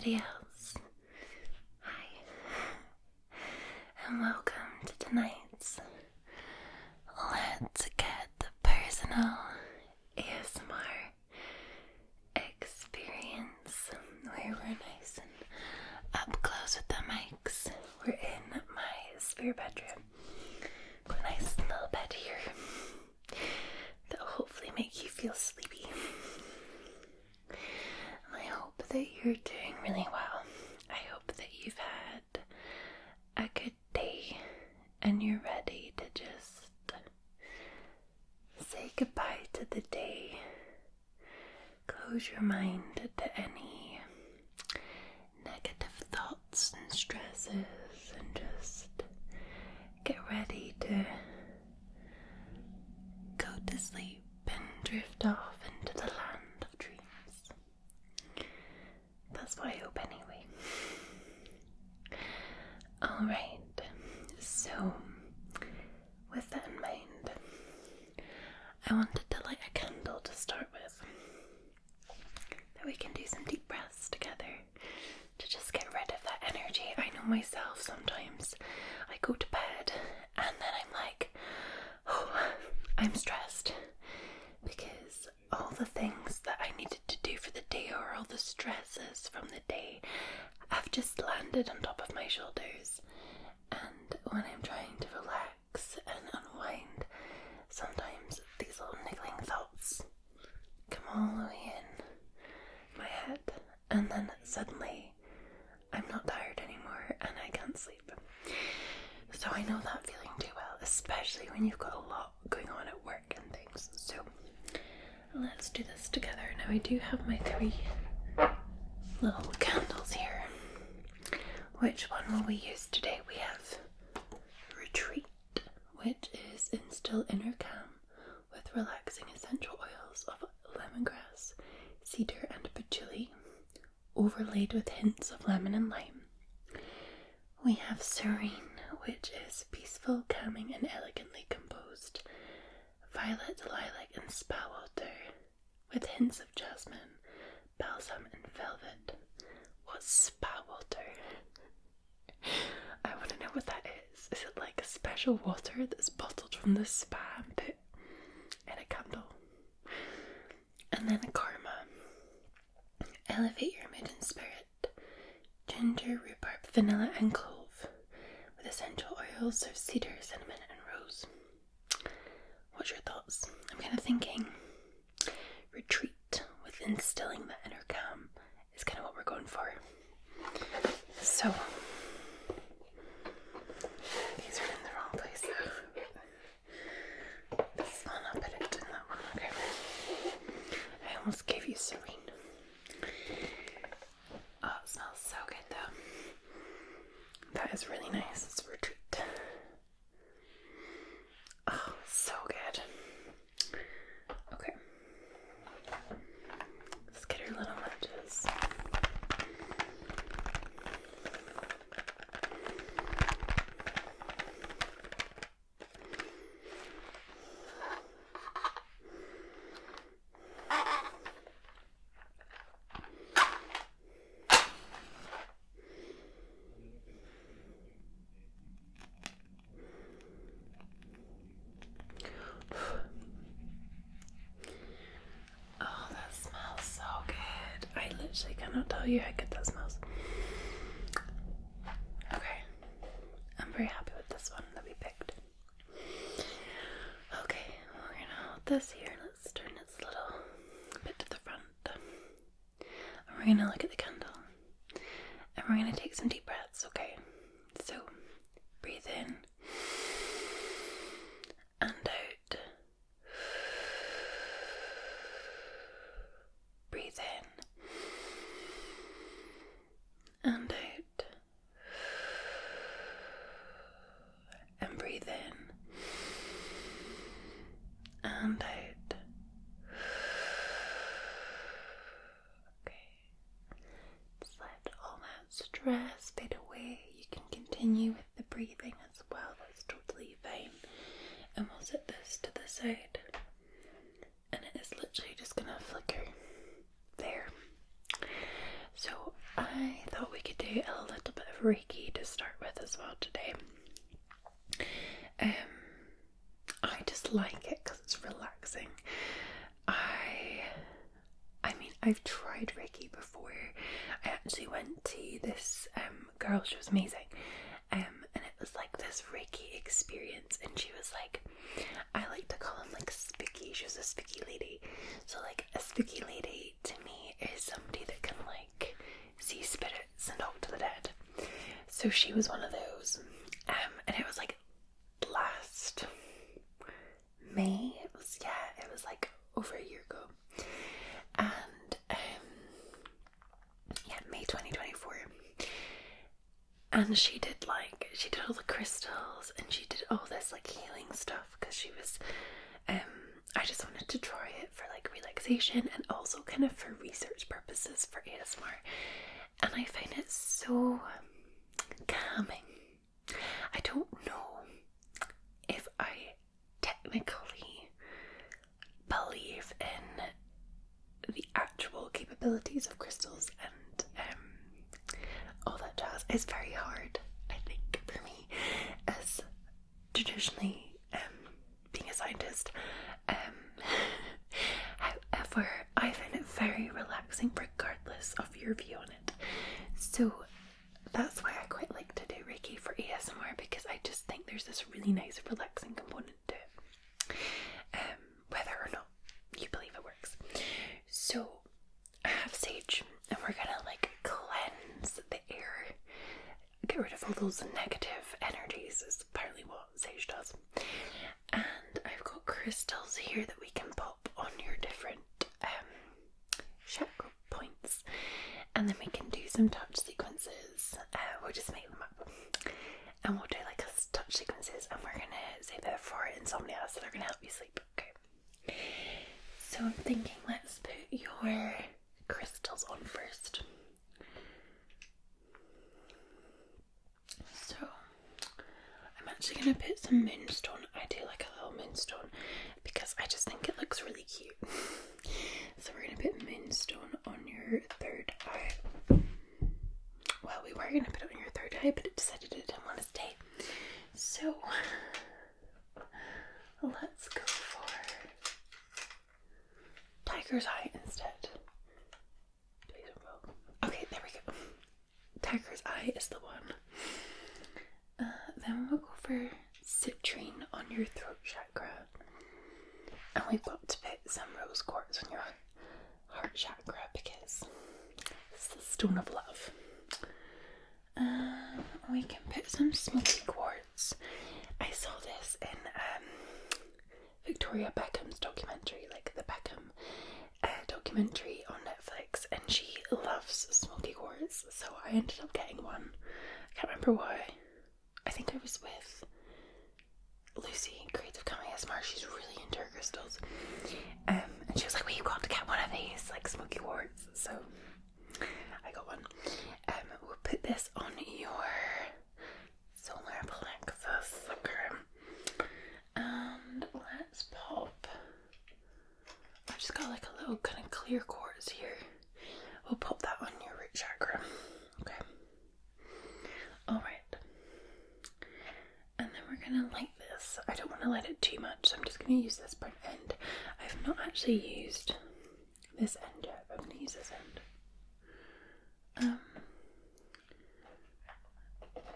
everybody else. Hi, and welcome to tonight's Let's Get Personal ASMR experience, where we're nice and up close with the mics. We're in my spare bedroom. Got a nice little bed here that'll hopefully make you feel sleepy. And I hope that you're doing really well. I hope that you've had a good day and you're ready to just say goodbye to the day. Close your mind to any negative thoughts and stresses and just get ready to go to sleep and drift off into the land of dreams. That's what I hope anyway. Alright, so with that in mind, I wanted to light a candle to start with, that we can do some deep breaths together to just get rid of that energy. I know myself, sometimes I go to bed and then I'm like, oh, I'm stressed because all the things that I needed to do for the day, or all the stresses from the day, have just landed on top of my shoulders. And when I'm trying to relax and unwind, sometimes these little niggling thoughts come all the way in my head, and then suddenly I'm not tired anymore and I can't sleep. So I know that feeling too well, especially when you've got a lot going on at work and things. So let's do this together. Now I do have my 3 little candles here. Which one will we use today? We have Retreat, which is instill inner calm with relaxing essential oils of lemongrass, cedar and patchouli, overlaid with hints of lemon and lime. We have Serene, which is peaceful, calming and elegantly composed, violet, lilac and spa water, with hints of jasmine, balsam and velvet. What's spa water? I want to know what that is. Is it like a special water that's bottled from the spa and put in a candle? And then a Karma, elevate your mood and spirit, ginger, rhubarb, vanilla and clove, with essential oils of cedar, cinnamon and rose. What's your thoughts? I'm kind of thinking Retreat with instilling the inner calm is kind of what we're going for. So these are in the wrong place though. This one, I'll put it in that one. Okay. I almost gave you Serene. Oh, it smells so good though. That is really nice. It's Retreat. Oh, so good. Okay. Let's get our little matches. I cannot tell you how good that smells. Okay, I'm very happy with this one that we picked. Okay, we're gonna hold this here. Let's turn its little bit to the front. And we're gonna look at the candle. And we're gonna take some deep breaths, okay? So, breathe in and out. Breathe in and out, and breathe in and out. Okay, just let all that stress fade away. You can continue with the breathing as well, that's totally fine. And we'll set this to the side, and it is literally just gonna flicker there. So I I thought we could do a little bit of Reiki to start with as well today. I just like it because it's relaxing. I mean, I've tried Reiki before. I actually went to this girl, she was amazing, and it was like this Reiki experience, and she was like, I like to call them like spooky. She was a spooky lady. So like a spooky lady to me is somebody that can like see spirits and talk to the dead. So she was one of those, and it was like last May. It was like over a year ago, and May 2024. And she did all the crystals, and she did all this like healing stuff because she was I just wanted to try it for like relaxation and also kind of for research purposes for ASMR, and I find it so calming. I don't know if I technically believe in the actual capabilities of crystals and all that jazz. Is very hard, I think, for me as traditionally being a scientist. However, I find it very relaxing regardless of your view on it. So that's why I quite like to do Reiki for ASMR, because I just think there's this really nice relaxing component to it, whether or not you believe it works. So I have sage, and we're gonna like cleanse the air, get rid of all those negative energies, is apparently what sage does. And I've got crystals here that we can pop on your different chakra points, and then we can do some touch sequences. We'll just make them up, and we'll do like a touch sequences, and we're gonna save that for insomnia, so they're gonna help you sleep. Okay. So I'm thinking, let's put your crystals on first. So I'm actually going to put some moonstone. I do like a little moonstone because I just think it looks really cute. So we're going to put moonstone on your third eye. Well, we were going to put it on your third eye, but it decided it didn't want to stay. So let's go for tiger's eye instead. Please don't go. Okay, there we go. Tiger's eye is the one. Then we'll go for citrine on your throat chakra, and we've got to put some rose quartz on your heart chakra because it's the stone of love. We can put some smoky quartz. I saw this in Victoria Beckham's documentary, like the Beckham documentary on Netflix, and she loves smoky quartz, so I ended up getting one. I can't remember why. I think I was with Lucy, Creative Come ASMR. She's really into her crystals, and she was like, well, you've got to get one of these, like smoky quartz. So I got one. We'll put this on your solar plexus, okay, and let's pop. I've just got like a little kind of clear quartz here. We'll pop that on your root chakra. Okay. Alright. And then we're gonna light this. I don't want to light it too much, so I'm just gonna use this burnt end. I've not actually used this end yet. I'm gonna use this end.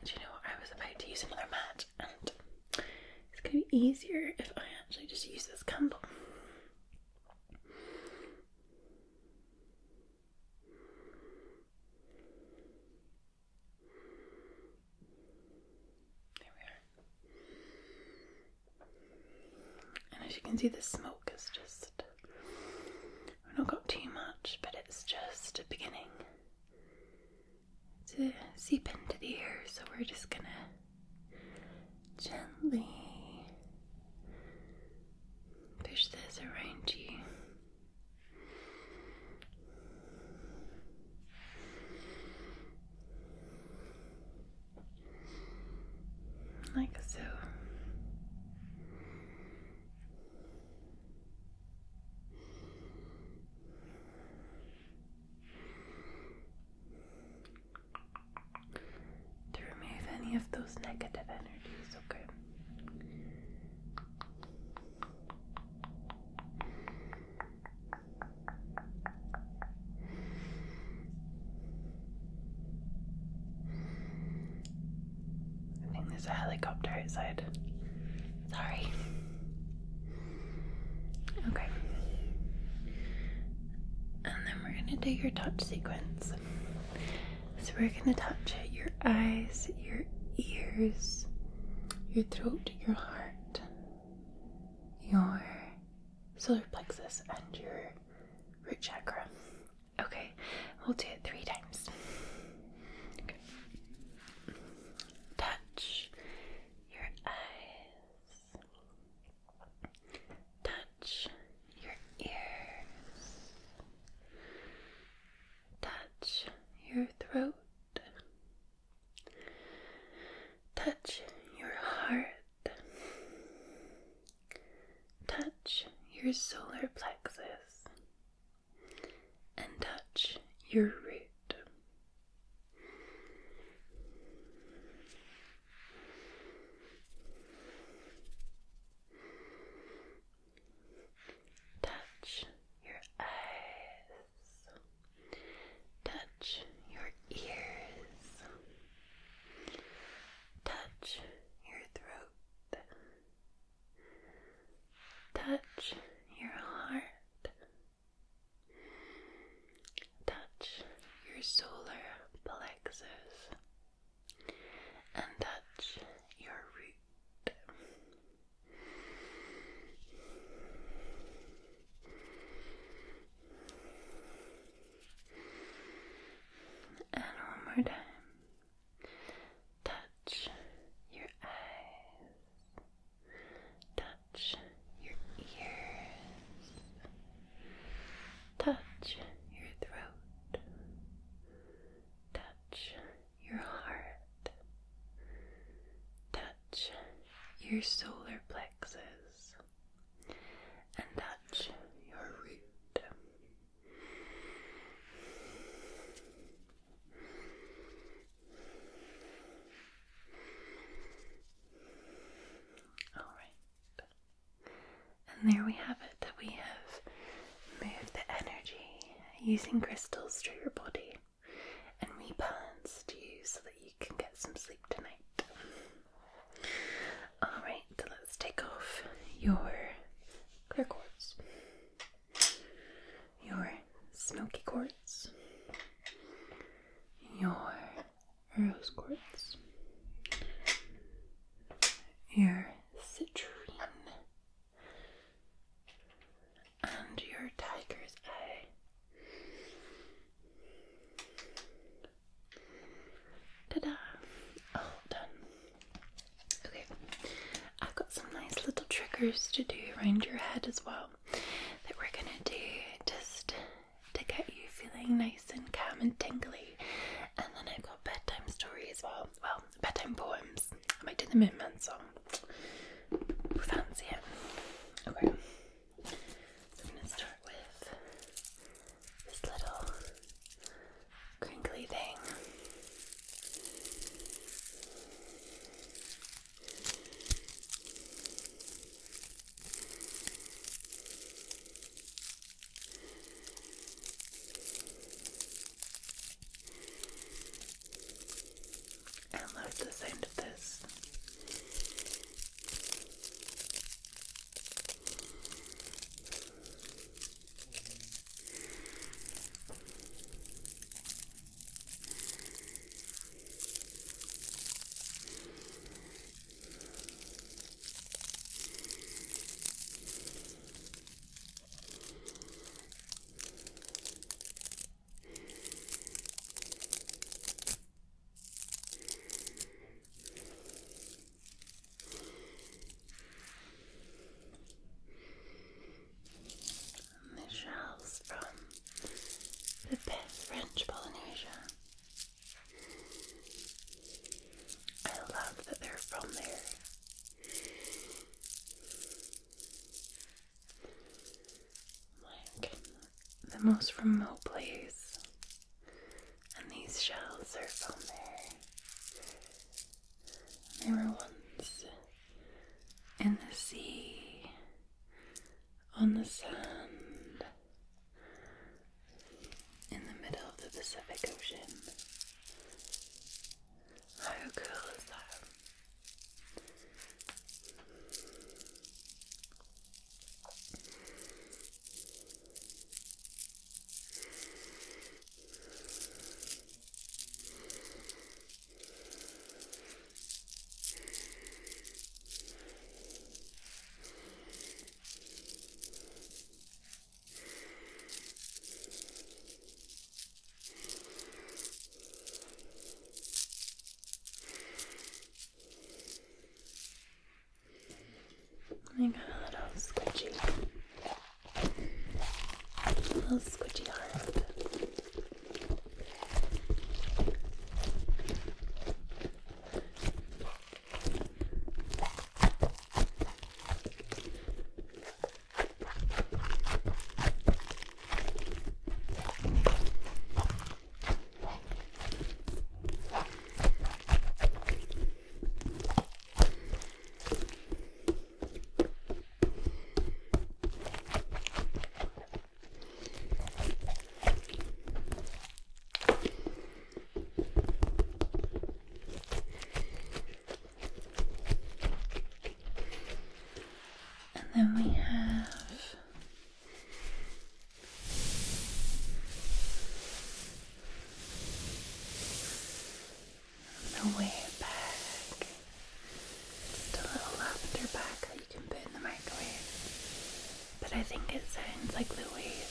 Do you know what? I was about to use another mat, and it's gonna be easier if I actually just use this candle. As you can see, the smoke is just, we've not got too much, but it's just beginning to seep into the air, so we're just gonna gently push this around you. Like so. those negative energies, okay? I think there's a helicopter outside. Sorry. Okay. And then we're going to do your touch sequence. So we're going to touch your eyes, your ears, your throat, your heart, your solar plexus, and your root chakra. Okay, we'll do it 3 times. Okay. Touch your eyes. Touch your ears. Touch your throat. Touch your heart. Touch your solar plexus. And touch your root. Touch your eyes. Touch your ears. Touch your throat. Touch your heart. Touch your solar plexus. And touch your root. And one more time. Touch your eyes. Touch your ears. Touch your throat. Touch your heart. Touch your solar plexus. And touch your root. Alright. And there we have it. We have moved the energy using crystals through your body and rebalanced you so that you can get some sleep tonight. Alright, let's take off your clear quartz, your smoky quartz, your rose quartz, your citrine, and your tiger's eye. Ta-da! All done. Okay, I've got some nice little triggers to do around your head as well that we're gonna do just to get you feeling nice and calm and tingly. And then I've got bedtime story as well. Well, bedtime poems. I might do the Moon Man song. Fancy it. Okay. So I'm gonna start with this little crinkly thing. I love the sound of this. The shells from the French Polynesia. I love that they're from there. Like the most remote place, and these shells are from there. on the sand in the middle of the Pacific Ocean. How cool is that? I got a little squidgy heart. Then we have the wave bag. Just a little lavender bag that you can put in the microwave. But I think it sounds like the waves.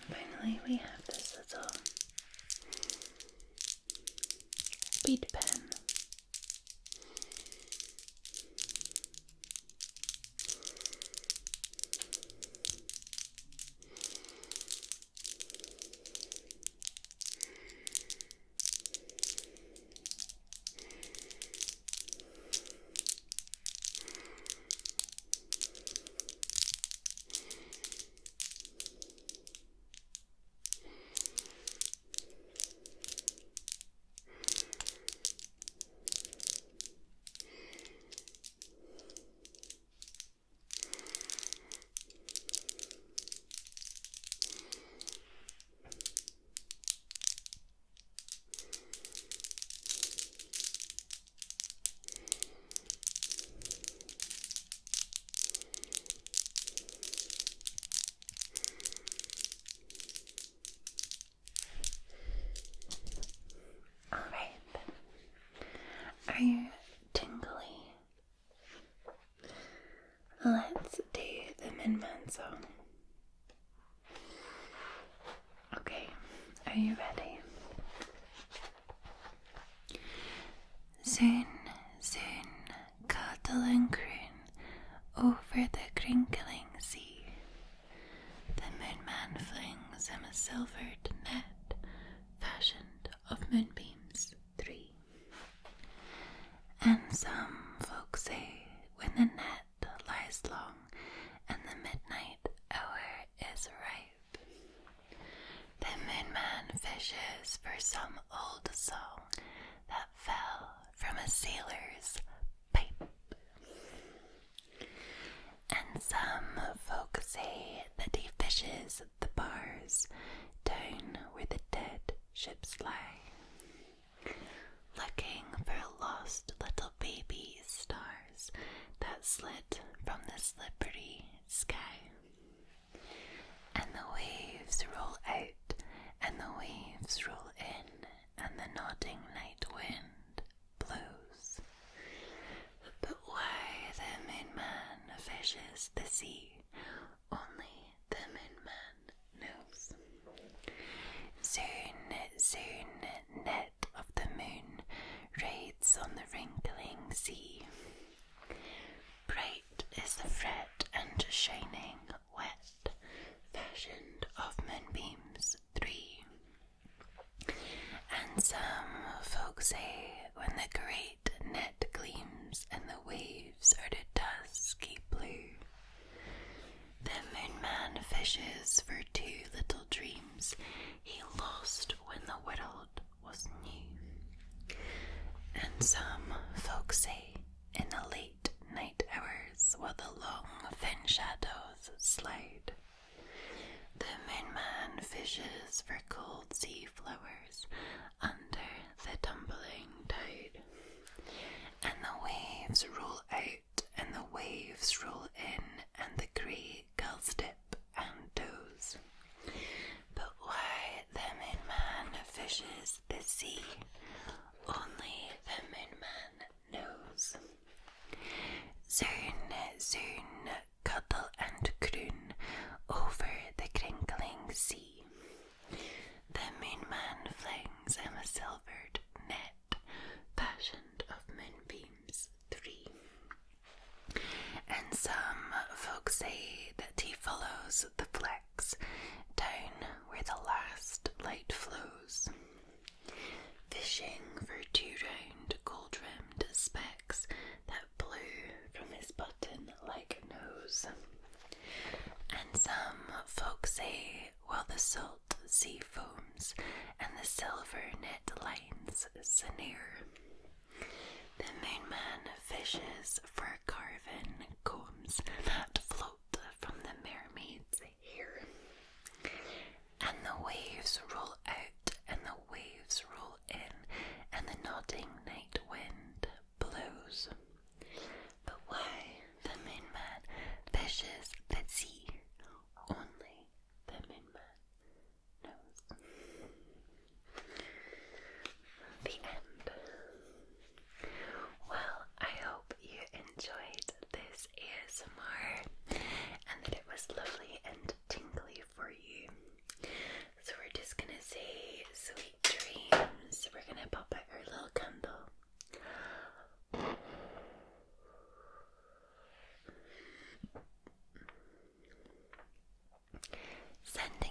Finally, we have this little bead pen. Are you tingly? Let's do the Min Man song. Okay, are you ready? Soon, soon, cuddle and croon over the crinkling sea. The Moon Man flings him a silvered net fashioned of moonbeams 3. And some folks say when the net lies long and the midnight hour is ripe, the Moon Man fishes for some old song that fell from a sailor's pipe. And some folk say that he fishes the bars down where the dead ships lie, looking for lost little baby stars that slid from the slippery sky. And the waves roll out, and the waves roll in, and the nodding night wind blows. But why the Moon Man fishes the sea, only the Moon Man knows. soon, net of the moon raids on the wrinkling sea. Bright is the fret and shining wet, fashioned of moonbeams 3. And some folk say when the great net gleams and the waves are the dusky blue, the moonman fishes for 2 little dreams he lost when the world was new. And some folk say in the late night hours while the long thin shadows slide, the moonman fishes for cold sea flowers under the tumbling tide. And the waves roll out and the waves roll in, and the grey gulls dip and doze. But why the moonman fishes the sea, only the moonman knows. Soon, cuddle and croon over the crinkling sea. The moonman flings him a silvered net, fashioned of moonbeams 3. And some folk say that he follows the flecks down where the last light flows, fishing for 2 round gold-rimmed specks that blew from his button-like nose. And some folk say while the salt sea foams and the silver net lines so near, the moonman fishes for carven combs that float from the mermaid's hair. And the waves roll out and the waves roll in, and the nodding night wind blows. But why the moonman fishes the sea, only the moonman knows. The end. Well, I hope you enjoyed this ASMR and that it was lovely and tingly for you. So we're just gonna say sweet dreams. We're gonna pop out our little candle. Sending